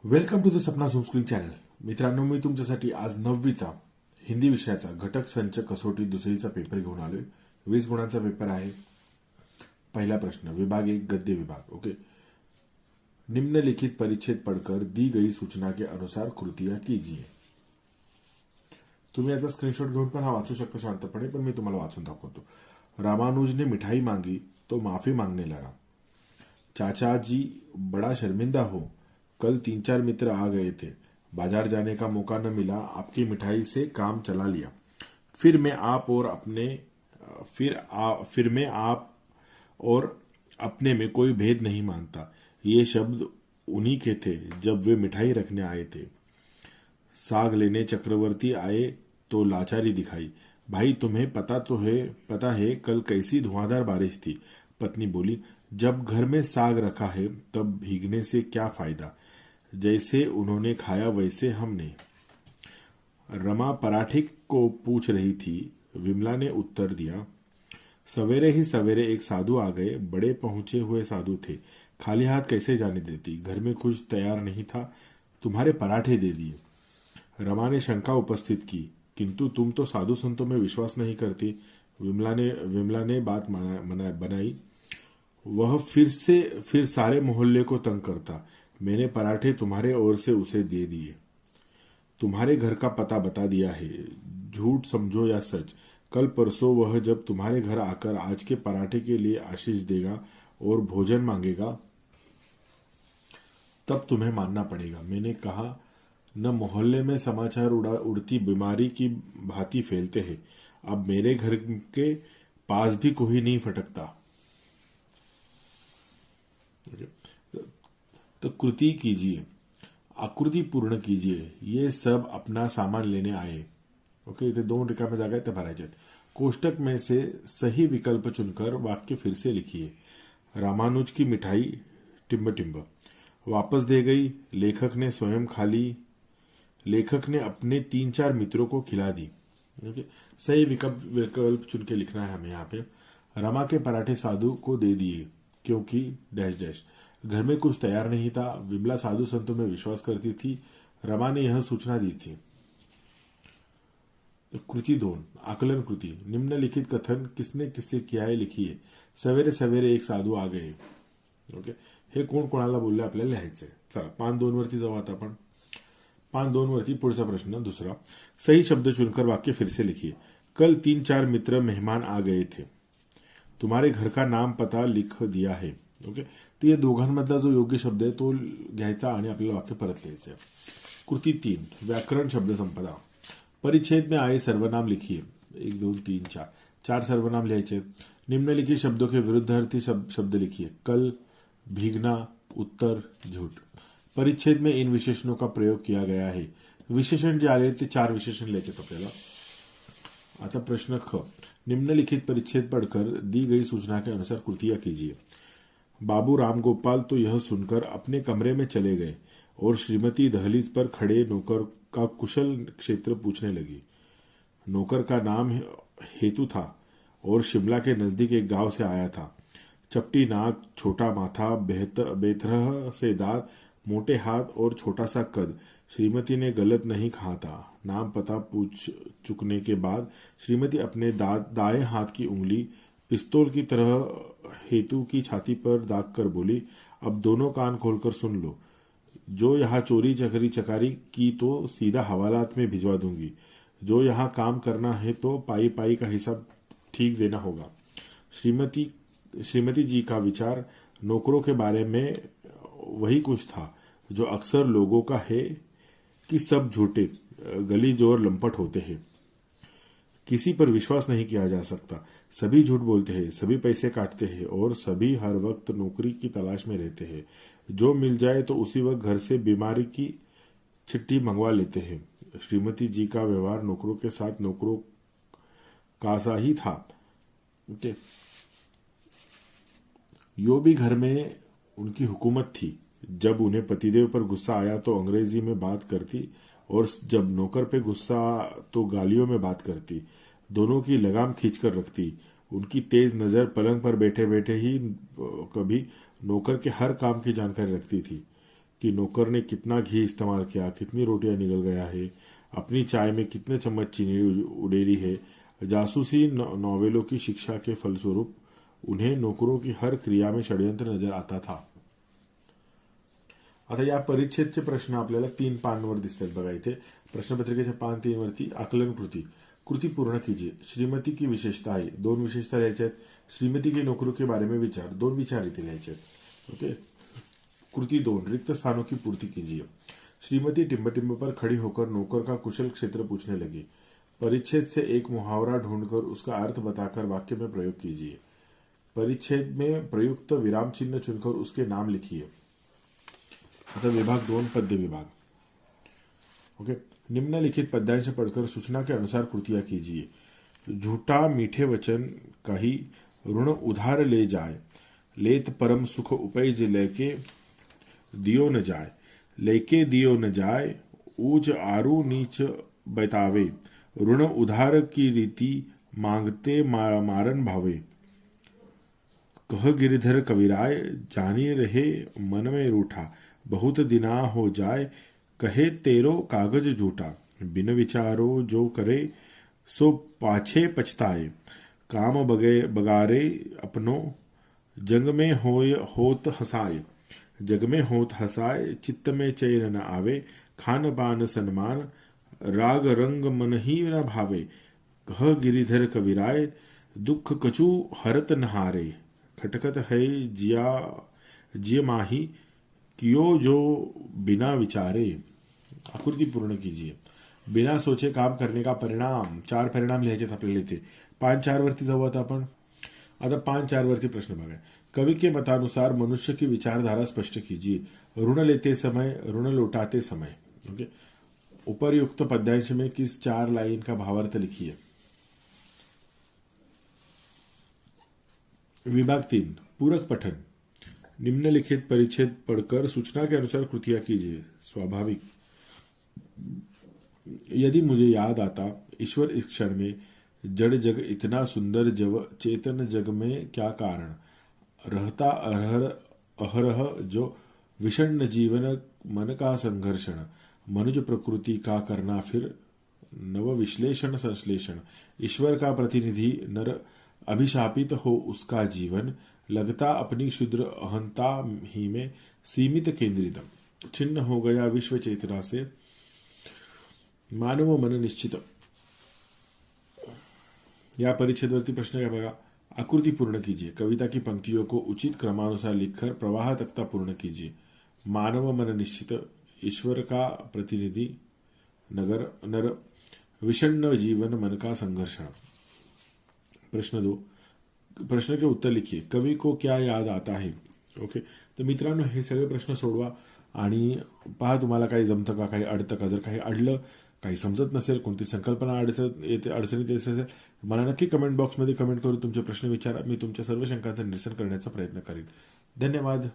Welcome to the सपना homeschooling channel. मित्रांनो, मी तुमच्यासाठी आज 9वीचा हिंदी विषयाचा घटक संच कसोटी दुसरीचा पेपर घेऊन आलोय. 20 गुणांचा पेपर आहे. पहिला प्रश्न, विभाग 1 गद्य विभाग. ओके. निम्नलिखित परिच्छेद पढ़कर दी गई सूचना के अनुसार कृतियां कीजिए. तुम्ही याचा स्क्रीनशॉट घेऊन पण हा वाचू शकता शांतपणे, पण मी तुम्हाला वाचून दाखवतो. रामानुज ने मिठाई मांगी तो माफी मांगने लगा. चाचा जी बड़ा शर्मिंदा हो, कल 3-4 मित्र आ गए थे, बाजार जाने का मौका न मिला, आपकी मिठाई से काम चला लिया. फिर मैं आप और अपने में कोई भेद नहीं मानता. ये शब्द उन्हीं के थे जब वे मिठाई रखने आए थे. साग लेने चक्रवर्ती आए तो लाचारी दिखाई. भाई तुम्हें पता है कल कैसी धुआंधार बारिश थी. पत्नी बोली, जब घर में साग रखा है तब भीगने से क्या फायदा. जैसे उन्होंने खाया वैसे हमने. रमा पराठे को पूछ रही थी. विमला ने उत्तर दिया. सवेरे ही सवेरे एक साधु आ गए. बड़े पहुंचे हुए साधु थे. खाली हाथ कैसे जाने देती. घर में कुछ तैयार नहीं था, तुम्हारे पराठे दे दिए. रमा ने शंका उपस्थित की. किंतु तुम तो साधु संतों में विश्वास नहीं करती. विमला ने बात बनाई. वह फिर सारे मोहल्ले को तंग करता. मैंने पराठे तुम्हारे ओर से उसे दे दिए. तुम्हारे घर का पता बता दिया है. झूठ समझो या सच, कल परसों वह जब तुम्हारे घर आकर आज के पराठे के लिए आशीष देगा और भोजन मांगेगा तब तुम्हें मानना पड़ेगा. मैंने कहा न मोहल्ले में समाचार उड़ती बीमारी की भांति फैलते हैं. अब मेरे घर के पास भी कोई नहीं फटकता. तो कृति कीजिए, आकृती पूर्ण कीजिए. ये सब अपना सामान लेने आए. ओके. इथे 2 रिकाम्या जागा आहेत त्या भरायच्या आहेत. कोष्टक में से सही विकल्प चुनकर वाक्य फिर से लिखिए. रामानुज की मिठाई टिम्ब टिम्ब वापस दे गई. लेखक ने स्वयं खा ली. लेखक ने अपने 3-4 मित्रों को खिला दी. ओके. सही विकल्प चुन के लिखना है हमें यहाँ पे. रमा के पराठे साधु को दे दिए क्योंकि डैश डैश. घर में कुछ तैयार नहीं था. विमला साधु संतों में विश्वास करती थी. रमा ने यह सूचना दी थी. कृति 2, आकलन कृति. निम्नलिखित कथन किसने किससे किया है लिखिए. सवेरे सवेरे एक साधू आ गए. ओके. हे कोण कोणाला बोलले आपल्याला लिहायचंय. चला 5-2 वरती जाऊ आता आपण. 5-2 वरती पुढचा प्रश्न दुसरा. सही शब्द चुनकर वाक्य फिर से लिखिए. कल 3-4 मित्र मेहमान आ गए थे. तुम्हारे घर का नाम पता लिख दिया है. ओके. तर या दोघांमधला जो योग्य शब्द आहे तो घ्यायचा आणि आपल्याला वाक्य परत लिहायचं. कृती 3, व्याकरण शब्द संपदा. परिच्छेद में आए सर्वनाम लिखिए. 1 2 3 4 4 सर्वनाम लिहायचे. निम्नलिखित शब्दों के विरुद्धार्थी शब्द लिखिए. कल, भीगना, उत्तर, झूठ. परिच्छेद में इन विशेषणों का प्रयोग किया गया है. विशेषण जे आले ते 4 विशेषण लिहायचे आपल्याला. आता प्रश्न ख. निम्नलिखित परिच्छेद पढ़कर दी गई सूचना के अनुसार कृतियां कीजिए. बाबू रामगोपाल तो यह सुनकर अपने कमरे में चले गए और श्रीमती दहलीज पर खड़े नौकर का कुशल क्षेत्र पूछने लगी. नौकर का नाम हेतु था और शिमला के नजदीक एक गांव से आया था. चपटी नाक, छोटा माथा, बेतरह से दांत, मोटे हाथ और छोटा सा कद. श्रीमती ने गलत नहीं कहा था. नाम पता पूछ चुकने के बाद श्रीमती अपने दाएं हाथ की उंगली पिस्तौल की तरह हेतु की छाती पर दाग कर बोली, अब दोनों कान खोलकर सुन लो. जो यहाँ चोरी चकारी की तो सीधा हवालात में भिजवा दूंगी. जो यहाँ काम करना है तो पाई का हिसाब ठीक देना होगा. श्रीमती जी का विचार नौकरों के बारे में वही कुछ था जो अक्सर लोगों का है कि सब झूठे, गलीज और लंपट होते हैं. किसी पर विश्वास नहीं किया जा सकता. सभी झूठ बोलते हैं, सभी पैसे काटते हैं और सभी हर वक्त नौकरी की तलाश में रहते हैं. जो मिल जाए तो उसी वक्त घर से बीमारी की चिट्ठी मंगवा लेते हैं. श्रीमती जी का व्यवहार नौकरों के साथ नौकरों का सा ही था. ओके. यो भी घर में उनकी हुकूमत थी. जब उन्हें पतिदेव पर गुस्सा आया तो अंग्रेजी में बात करती और जब नौकर पे गुस्सा तो गालियों में बात करती. दोनों की लगाम खींचकर रखती. उनकी तेज नजर पलंग पर बैठे बैठे ही कभी नौकर के हर काम की जानकारी रखती थी. कि नौकर ने कितना घी इस्तेमाल किया, कितनी रोटियां निगल गया है, अपनी चाय में कितने चम्मच चीनी उड़ेली है। जासूसी नॉवेलों की शिक्षा के फलस्वरूप उन्हें नौकरों की हर क्रिया में षड्यंत्र नजर आता था। आता या परिच्छेदचे प्रश्न आपल्याला 3 पानांवर दिसतात बघा इथे। प्रश्नपत्रिकेच्या पान 3 वरती आकलन कृति पूर्ण कीजिए। श्रीमती की विशेषता आहे, 2 विशेषता लिहायच्या आहेत। श्रीमती के नौकरों के बारे में विचार, 2 विचार इथे लिहायचे आहेत। ओके। कृति 2 रिक्त स्थानों की पूर्ति कीजिए। श्रीमती टिम्ब पर खड़ी होकर नौकर का कुशल क्षेत्र पूछने लगी। परिच्छेद से एक मुहावरा ढूंढकर उसका अर्थ बताकर वाक्य में प्रयोग कीजिए। परिच्छेद में प्रयुक्त विराम चिन्ह चुनकर उसके नाम लिखिए। आता विभाग 2 पद्य विभाग। ओके। निम्नलिखित पद्यांश पढ़कर सूचना के अनुसार कृतियां कीजिए। झूठा मीठे वचन कही ऋण उधार ले जाए, लेत परम सुख उपैज लेके दियो न जाए, लेके दियो न जाए, ऊज आरु नीच बतावे, ऋण उधार की रीति मांगते मारन भावे। कह गिरिधर कविराय जानी रहे मन में रूठा, बहुत दिना हो जाए कहे तेरो कागज झूठा। बिन विचारो जो करे सो पाछे पछताए, काम बगारे अपनो जंग में होत हसाए। जग में होत हसाए चित्त में चैन न आवे, खान पान सन्मान राग रंग मन ही न भावे। कह गिरिधर कविराय दुख कछु हरत नहारे, खटकत है जिय माही कियो जो बिना विचारे। आकृति पूर्ण कीजिए। बिना सोचे काम करने का परिणाम, 4 परिणाम लिहायचे आपल्याला इथे। 5-4 वरती जाऊ आता आपण। आता 5-4 वरती प्रश्न बघा। कवि के मतानुसार मनुष्य की विचारधारा स्पष्ट कीजिए। ऋण लेते समय, ऋण लौटाते समय। ओके। उपर्युक्त पद्यांश में किस 4 लाइन का भावार्थ लिखिए। विभाग 3 पूरक पठन। निम्नलिखित परिच्छेद पढ़कर सूचना के अनुसार कृतियां कीजिए। स्वाभाविक। यदि मुझे याद आता ईश्वर इस क्षण में, जड़ जग इतना सुंदर जब चेतन जग में क्या कारण, रहता अहरह जो विषण्ण जीवन मन का संघर्षण, मनुज प्रकृति का करना फिर नव विश्लेषण संश्लेषण। ईश्वर का प्रतिनिधि नर अभिशापित हो उसका जीवन, लगता अपनी क्षुद्र अहंता ही में सीमित केंद्रित। छिन्न हो गया विश्व चेतना से मानव मन निश्चित। या परिच्छेदवर्ती प्रश्न क्या बघा। आकृति पूर्ण कीजिए। कविता की पंक्तियों को उचित क्रमानुसार लिखकर प्रवाह तख्ता पूर्ण कीजिए। मानव मन निश्चित, ईश्वर का प्रतिनिधि नर विषण्ण जीवन मन का संघर्षण। प्रश्न 2 प्रश्न के उत्तर लिखिए। कवि को क्या याद आता है। ओके। तर मित्रांनो हे सगळे प्रश्न सोडवा आणि पहा तुम्हाला काही जमतं का, काही अडतं का। जर काही अडलं, काही समजत नसेल, कोणती संकल्पना अडचणीत येत असेल, मला नक्की कमेंट बॉक्समध्ये कमेंट करून तुमचे प्रश्न विचारा। मी तुमच्या सर्व शंकांचं निरसन करण्याचा प्रयत्न करेन। धन्यवाद।